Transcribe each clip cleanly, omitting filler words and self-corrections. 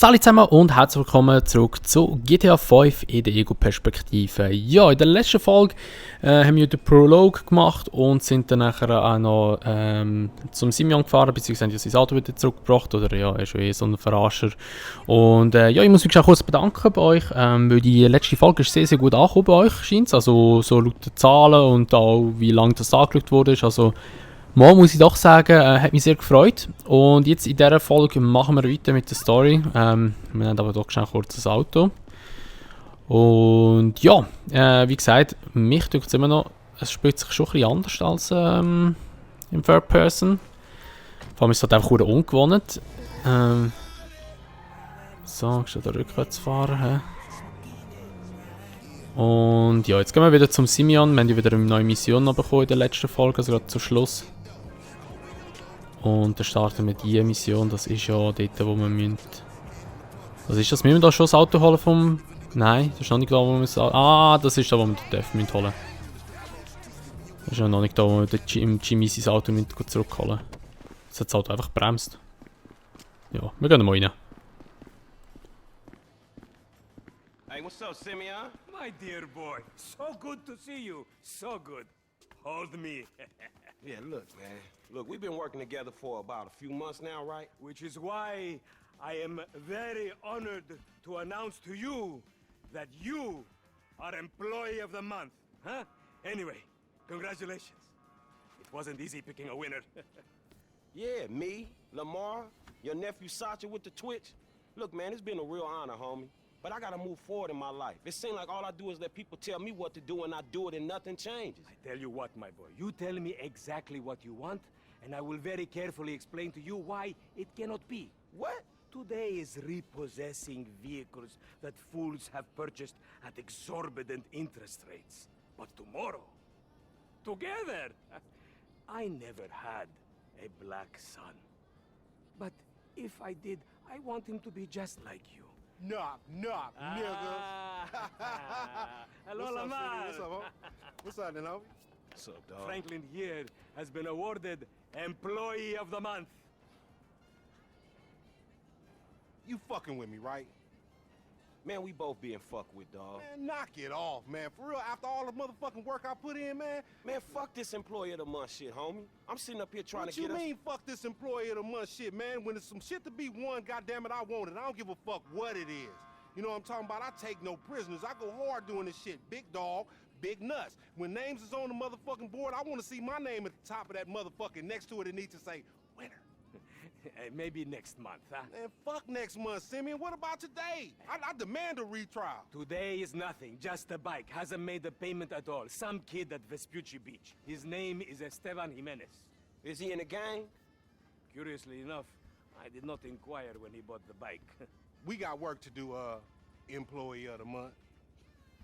Salut zusammen und herzlich willkommen zurück zu GTA 5 in der Ego-Perspektive. Ja, in der letzten Folge haben wir den Prolog gemacht und sind dann nachher auch noch zum Simeon gefahren, beziehungsweise haben sein Auto wieder zurückgebracht, oder ja, er ist schon so ein Verarscher. Und ja, ich muss mich auch kurz bedanken bei euch, weil die letzte Folge ist sehr, sehr gut angekommen bei euch, scheint es. Also so laut den Zahlen und auch wie lange das angeschaut wurde. Also mal muss ich doch sagen, hat mich sehr gefreut. Und jetzt in dieser Folge machen wir weiter mit der Story. Wir haben aber doch schnell kurz das Auto. Und ja, wie gesagt, mich tut es immer noch, es spielt sich schon ein bisschen anders als im Third Person. Vor allem ist es halt einfach ungewohnt. So, ich da rückwärts fahren. Und ja, jetzt gehen wir wieder zum Simeon. Wir haben ja wieder eine neue Mission noch bekommen in der letzten Folge, also gerade zum Schluss. Und dann starten wir diese Mission, das ist ja dort, wo wir müssen... Was ist das? Müssen wir da schon das Auto holen vom... Nein, das ist noch nicht da, wo wir das... Ah, das ist da, wo wir den Dev holen. Das ist ja noch nicht da, wo wir Jimmy sein Auto zurückholen. Jetzt hat das Auto einfach gebremst. Ja, wir gehen mal rein. Hey, what's up, Simeon? My dear boy, so good to see you. So good. Hold me. Yeah, look, man. Look, we've been working together for about a few months now, right? Which is why I am very honored to announce to you that you are Employee of the Month. Huh? Anyway, congratulations. It wasn't easy picking a winner. Yeah, me, Lamar, your nephew Sacha with the Twitch. Look, man, it's been a real honor, homie. But I gotta move forward in my life. It seems like all I do is let people tell me what to do and I do it and nothing changes. I tell you what, my boy. You tell me exactly what you want, and I will very carefully explain to you why it cannot be. What? Today is repossessing vehicles that fools have purchased at exorbitant interest rates. But tomorrow, together, I never had a black son. But if I did, I want him to be just like you. Knock, nigga. Hello, What's up, Lamar. What's up, homie? What's up, then, homie? What's up, dog? Franklin here has been awarded Employee of the Month. You fucking with me, right? Man, we both being fucked with, dog. Man, knock it off, man. For real, after all the motherfucking work I put in, man. Man, fuck this Employee of the Month shit, homie. I'm sitting up here trying What to you get mean, fuck this Employee of the Month shit, man? When there's some shit to be won, goddammit, I want it. I don't give a fuck what it is. You know what I'm talking about? I take no prisoners. I go hard doing this shit. Big dog, big nuts. When names is on the motherfucking board, I want to see my name at the top of that motherfucking next to it. It needs to say, winner. Maybe next month, huh? Man, fuck next month, Simeon. What about today? I demand a retrial. Today is nothing, just a bike. Hasn't made a payment at all. Some kid at Vespucci Beach. His name is Esteban Jimenez. Is he in the gang? Curiously enough, I did not inquire when he bought the bike. We got work to do, Employee of the Month.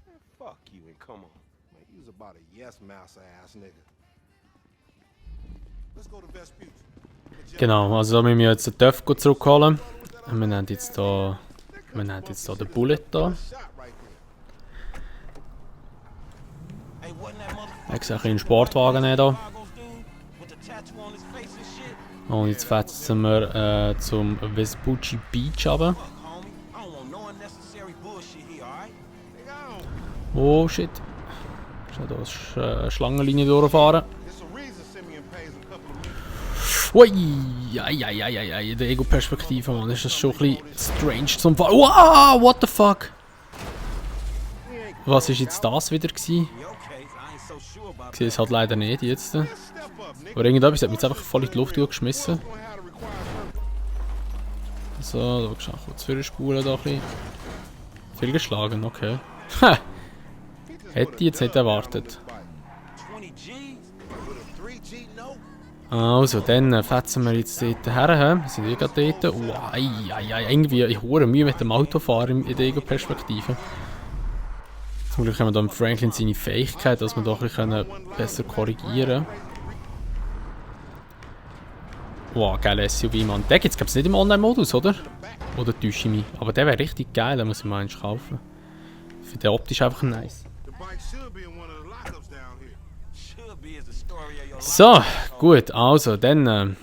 Man, fuck you and come on. Man, you was about a yes-mouse ass nigga. Let's go to Vespucci. Genau, also da müssen wir jetzt den Töff zurückholen. Wir haben jetzt hier den Bullet da. Ich sehe einen Sportwagen hier. Und jetzt fetzen wir zum Vespucci Beach runter. Oh shit. Ich muss hier eine Schlangenlinie durchfahren. Ui, in der Ego-Perspektive, Mann, ist das schon ein bisschen strange zum Fahren. Wow, what the fuck? Was war jetzt das wieder gewesen? Ich sehe es halt leider nicht jetzt. Aber irgendetwas hat mich jetzt einfach voll in die Luft geschmissen. So, da kannst du kurz für die Spuren da ein bisschen. Viel geschlagen, okay. Ha! Hätte ich jetzt nicht erwartet. Also, dann fetzen wir jetzt dort her. Wir sind eh gerade dort. Irgendwie, ich habe Mühe mit dem Autofahren in der Ego-Perspektive. Zum Glück haben wir da mit Franklin seine Fähigkeit, dass wir da ein bisschen besser korrigieren können. Wow, geiler SUV, Mann. Den gibt es, glaube ich, nicht im Online-Modus, oder? Oder täusche ich mich? Aber der wäre richtig geil, den muss ich mal eins kaufen. Ich finde den optisch einfach nice. So, gut, also, dann haben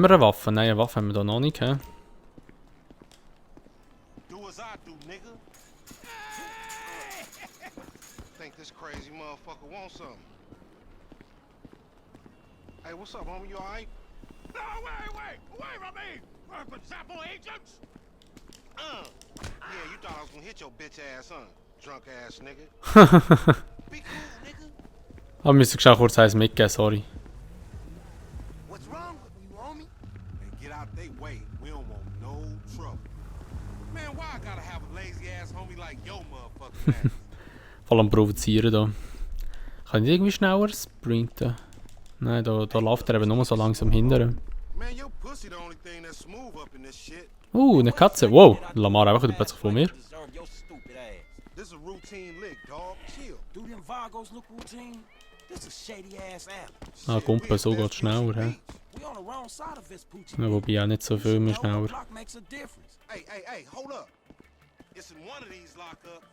wir eine Waffe. Nein, eine Waffe haben wir da noch nicht. He? as I do, nigga. Think this crazy motherfucker wants something. Hey, what's up, homie? You alright? No, wait! Away from me! For example, agents! Yeah, you thought I was gonna hit your bitch ass, huh? Drunk ass nigga. Be cool, nigga. Aber müssen schon kurz eins mitgeben, sorry. What's wrong with you, homie? Man, get out they way. We don't want no trouble. Man, why I gotta have a lazy ass homie like your motherfucking ass? Voll am Provozieren da. Kann ich irgendwie schneller sprinten? Nein, da läuft er eben nur so langsam hinterher. Man, your pussy the only thing that's smooth up in this shit. Eine Katze. Wow, Lamar einfach wieder plötzlich vor mir. This is a routine lick, dog. Chill. Do them Vagos look routine? This is shady ass alley. Ah, Kumpel, so geht's schneller. He? We on the wrong side of Vespucci. Ja, wobei auch nicht so viel mehr schneller. Block makes a difference. Hey, hold up. It's in one of these lockups.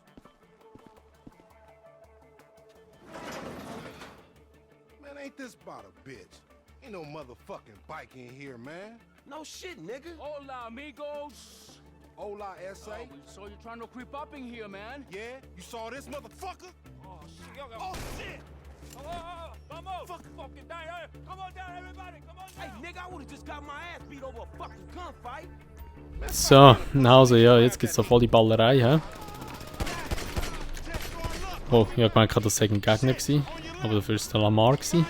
Man, ain't this about a bitch? Ain't no motherfucking bike in here, man. No shit, nigga. Hola, amigos! Hola, S.A. We saw you trying to creep up in here, man. Yeah? You saw this motherfucker? Oh, shit! Oh, shit! Vamos! Fucking down here! Come on down, everybody! Come on Hey, down! nigga, I would've just got my ass beat over a fucking gunfight. So, also ja, jetzt gibt's so voll die Ballerei, hä? Oh, ich hab gemeint, das sei ein Gegner gewesen. Aber dafür war es der Lamar gewesen.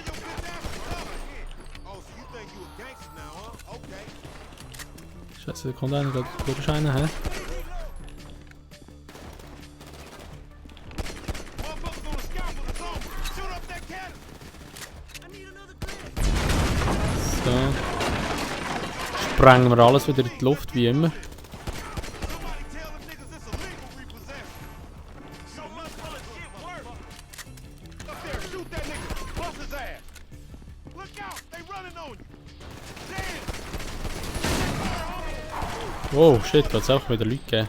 Scheiße, da kommt einer gerade durchscheinen, hä? So. Sprengen wir alles wieder in die Luft, wie immer. Oh shit, da hat es auch wieder Leute gegeben.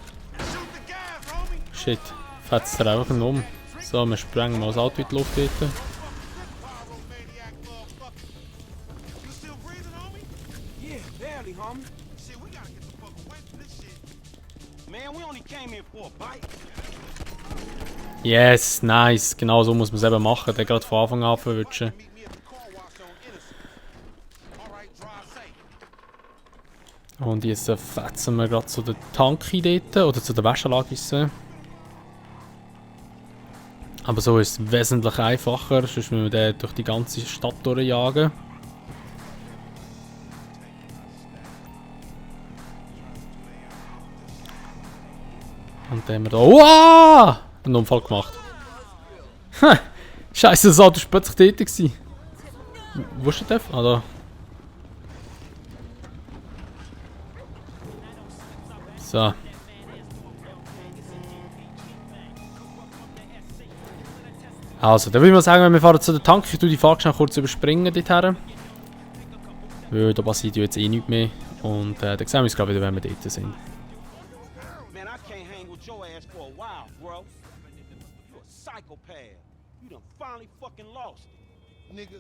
Shit, fetzt er einfach um. So, wir sprengen mal das Auto in die Luft dort. Yeah, barely, homie. Shit, we gotta get the fuck away from this shit. Man, we only came here for a bite. Yes, nice. Genau so muss man es eben machen. Den gerade von Anfang an verwünschen. Und jetzt fetzen wir gerade zu der Tanki dort, oder zu der Wäschanlage. Aber so ist es wesentlich einfacher, sonst müssen wir den durch die ganze Stadt durchjagen. Und dann haben wir da einen Unfall gemacht. Scheiße, das Auto war plötzlich dort gewesen. Wo ist der? Ah, da. So. Also, dann würde ich mal sagen, wir fahren zu der Tank. Ich tue die Fahrt schnell kurz überspringen dorthin. Weil da passiert ja jetzt eh nichts mehr. Und dann sehen wir uns gerade wieder, wenn wir dort sind. Man, I can't hang with your ass for a while, bro. You a psychopath. You done finally fucking lost it. Nigga,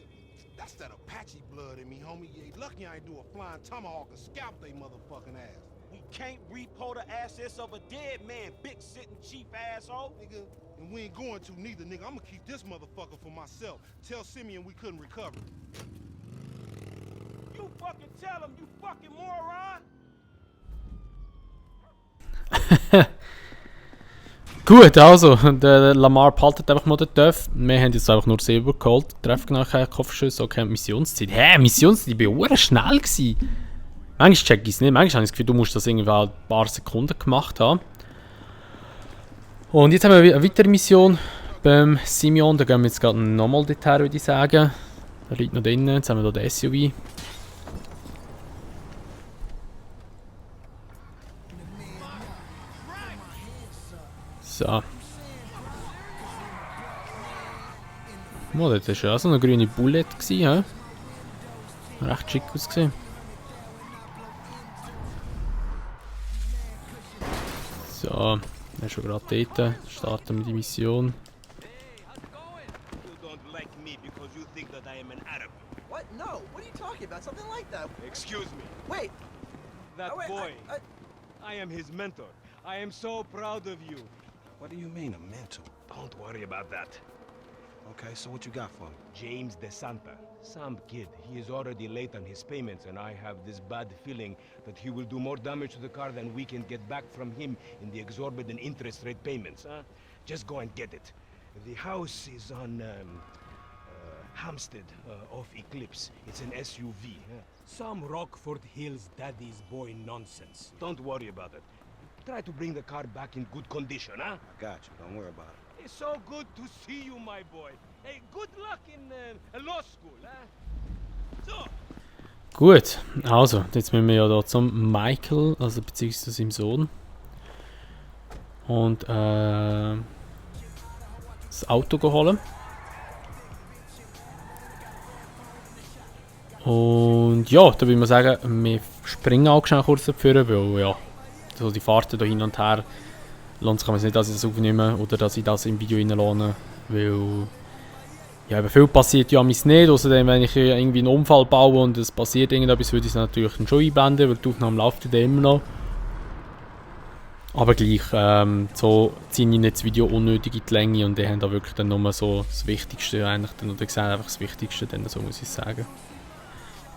that's that Apache blood in me, homie. You lucky I ain't do a flying tomahawk and scalp they motherfucking ass. We can't repo the assets of a dead man, big sitting chief asshole. Nigga, and we ain't going to neither, nigga. I'm gonna keep this motherfucker for myself. Tell Simeon we couldn't recover. You fucking tell him, you fucking moron. Gut, also, der Lamar behaltet einfach mal den Töff. Wir haben jetzt einfach nur Silber geholt. Treffgenauigkeit, Kopfschuss, okay, Missionszeit. Hä, Missionszeit? Ich war sehr schnell gewesen. Manchmal check ich es nicht, manchmal habe ich das Gefühl, du musst das irgendwie ein paar Sekunden gemacht haben. Und jetzt haben wir eine weitere Mission beim Simeon. Da gehen wir jetzt gerade nochmal dorthin, würde ich sagen. Der liegt noch drinnen, jetzt haben wir hier den SUV. So. Oh, das war ja auch so eine grüne Bullet. He? Recht schick ausgesehen. So, er ist schon gerade dort. Starten wir die Mission. You don't like me because you think that I am an Arab. What? No. What are you talking about? Something like that. Excuse me. Wait. That Oh, wait, boy. I am his mentor. I am so proud of you. What do you mean, a mental? Don't worry about that. Okay, so what you got for me? James DeSanta, some kid. He is already late on his payments, and I have this bad feeling that he will do more damage to the car than we can get back from him in the exorbitant interest rate payments, huh? Just go and get it. The house is on Hampstead, off Eclipse. It's an SUV. Huh? Some Rockford Hills daddy's boy nonsense. Don't worry about it. Try to bring the car back in good condition, huh? I got you. Don't worry about it. It's so good to see you, my boy. Hey, good luck in law school, huh? So. Gut, also, jetzt müssen wir ja da zum Michael, also beziehungsweise seinem Sohn. Und das Auto holen. Und ja, da würde man sagen, wir springen auch schnell kurz dafür, weil ja, so die Fahrten hier hin und her lohnt sich nicht, dass ich das aufnehme oder dass ich das im Video reinlade, weil ja, eben viel passiert ja nicht, außerdem wenn ich irgendwie einen Unfall baue und es passiert irgendetwas, würde ich es natürlich schon einblenden, weil die Aufnahme läuft ja immer noch. Aber gleich, so ziehe ich nicht das Video unnötig in die Länge und die haben da wirklich dann nur so das Wichtigste eigentlich, oder sehen einfach das Wichtigste, dann, so muss ich sagen.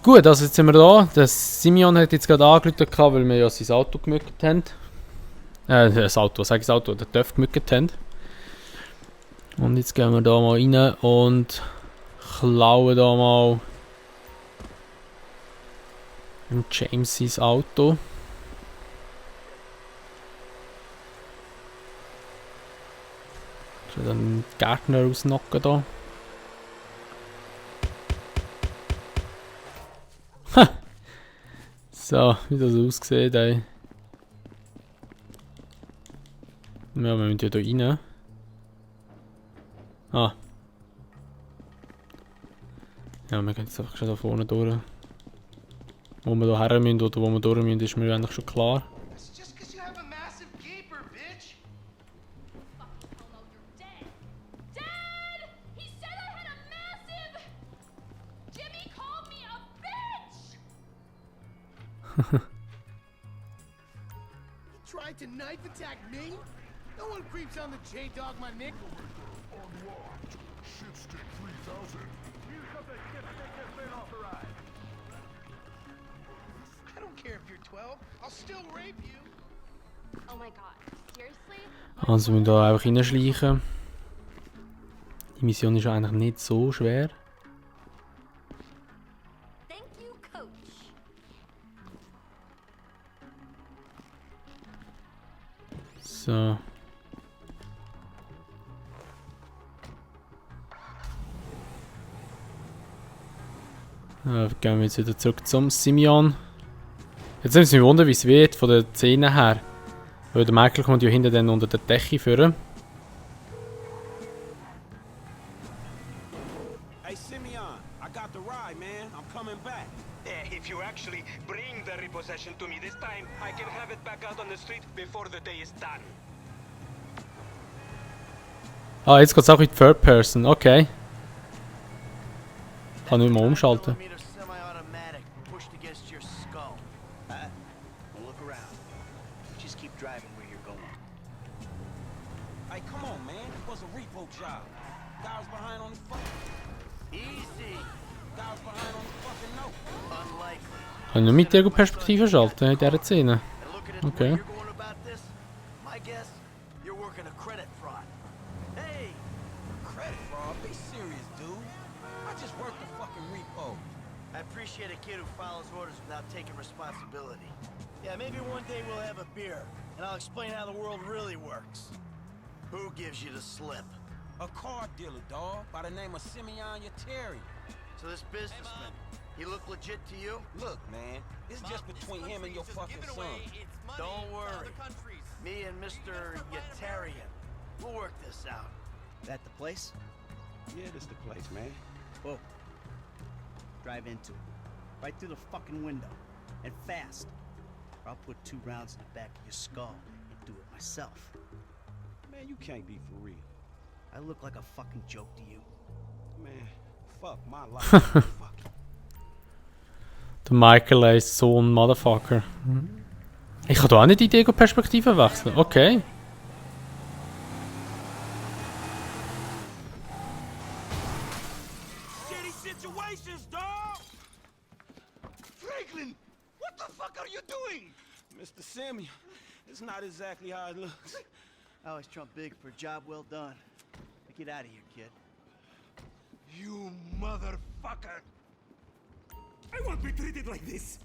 Gut, also jetzt sind wir da. Der Simeon hat jetzt gerade angerufen, weil wir ja sein Auto gemückt haben. Das Auto, sag ich das Auto, der TÜV gemückt haben. Und jetzt gehen wir da mal rein und klauen da mal im James sein Auto. Ich will dann den Gärtner ausnocken da. So, wie das aussieht, ey. Ja, wir müssen ja hier rein. Ah. Ja, wir gehen jetzt einfach schon da vorne durch. Wo wir da her müssen oder wo wir durch müssen, ist mir eigentlich schon klar. That's just because you have a massive gaper, bitch. Fucking hell no, you're dead. Dad! He said I had a massive... Jimmy called me a bitch! You tried to knife attack me? No one creeps on the J-Dog, my Nick. I don't care if you're 12. I'll still rape you. Oh my god, seriously? Also wir müssen da einfach reinschleichen. Die Mission ist eigentlich nicht so schwer. Thank you, coach. So. Gehen wir jetzt wieder zurück zum Simeon. Jetzt nimmt es mich wundern, wie es wird von der Szene her. Weil der Michael kommt ja hinten dann unter der Decke führen. Hey, Simeon, I got the ride, man. I'm coming back. If you actually bring the repossession to me this time, I can have it back out on the street before the day is done. Ah, jetzt geht es auch in Third Person, okay. Kann ich mal umschalten. Semi-automatic pushed against your skull. Don't look around. Just keep driving where you're going. Hey, come on, man. It was a repo job. Guy was behind on his phone. Easy. Guy was behind on his fucking note. Unlikely. Kann ich nur mit der Perspektive schalten in dieser Szene? And looking at the Okay. way you're going about this, my guess, you're working a credit fraud. Hey, Credit fraud? Be serious, dude. I just worked the fucking repo. I appreciate a kid who follows orders without taking responsibility. Yeah, maybe one day we'll have a beer, and I'll explain how the world really works. Who gives you the slip? A car dealer, dawg, by the name of Simeon Yetarian. So this businessman, he look legit to you? Look, man, it's just between him and your fucking son. Don't worry. Me and Mr. Yetarian, we'll work this out. That the place? Yeah, this the place, man. Whoa. Drive into it. Right through the fucking window. And fast. Or I'll put 2 rounds in the back of your skull and do it myself. Man, you can't be for real. I look like a fucking joke to you. Man, fuck my life. Fuck. Der Michael ist so ein Motherfucker. Ich kann da auch nicht die Ego-Perspektive wechseln. Okay. Shitty situations, dog! Franklin, what the fuck are you doing? Mr. Simeon, it's not exactly how it looks. I always trump big for a job well done. Now get out of here, kid. You motherfucker! I won't be treated like this.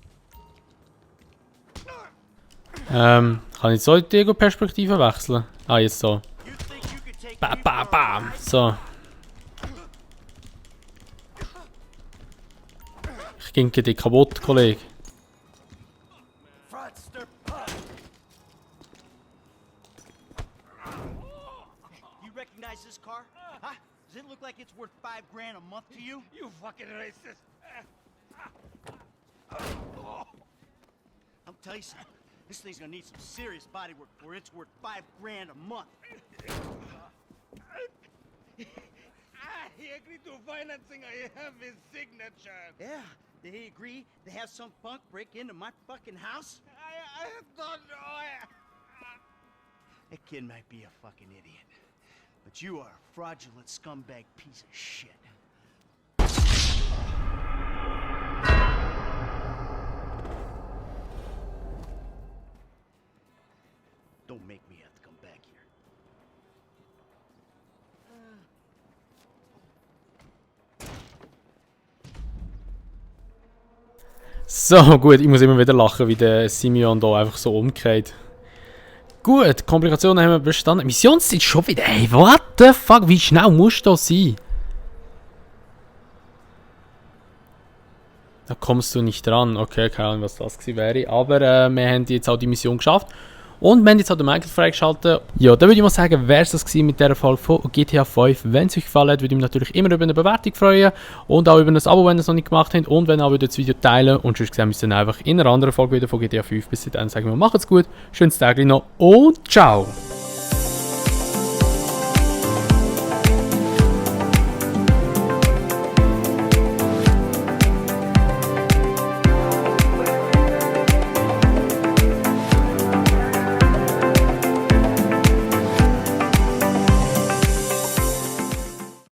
Kann ich so die Ego-Perspektive wechseln? Ah, jetzt so. You think you could take Bam, me bam, for a bam. ride? So. Ich ginke dich kaputt, Kollege. Fraudster. You recognize this car? Huh? Does it look like it's worth $5 grand a month to you? You fucking racist. I'll tell you something. This thing's gonna need some serious body work before it's worth $5 grand a month. He agreed to financing. I have his signature. Yeah, did he agree to have some punk break into my fucking house? I don't know. That kid might be a fucking idiot, but you are a fraudulent scumbag piece of shit. Don't make me have to come back here. So, gut, ich muss immer wieder lachen, wie der Simeon da einfach so umgeht. Gut, Komplikationen haben wir bestanden. Missionszeit schon wieder. Ey, what the fuck? Wie schnell muss das sein? Da kommst du nicht dran. Okay, keine Ahnung, was das gewesen wäre. Aber wir haben jetzt auch die Mission geschafft. Und wir haben jetzt auch den Michael freigeschaltet. Ja, dann würde ich mal sagen, wäre es das gewesen mit dieser Folge von GTA 5. Wenn es euch gefallen hat, würde ich mich natürlich immer über eine Bewertung freuen. Und auch über ein Abo, wenn ihr es noch nicht gemacht habt. Und wenn ihr auch das Video teilen. Und sonst sehen wir uns dann einfach in einer anderen Folge wieder von GTA 5. Bis dahin sagen wir, macht's gut, schönes Tag noch und ciao!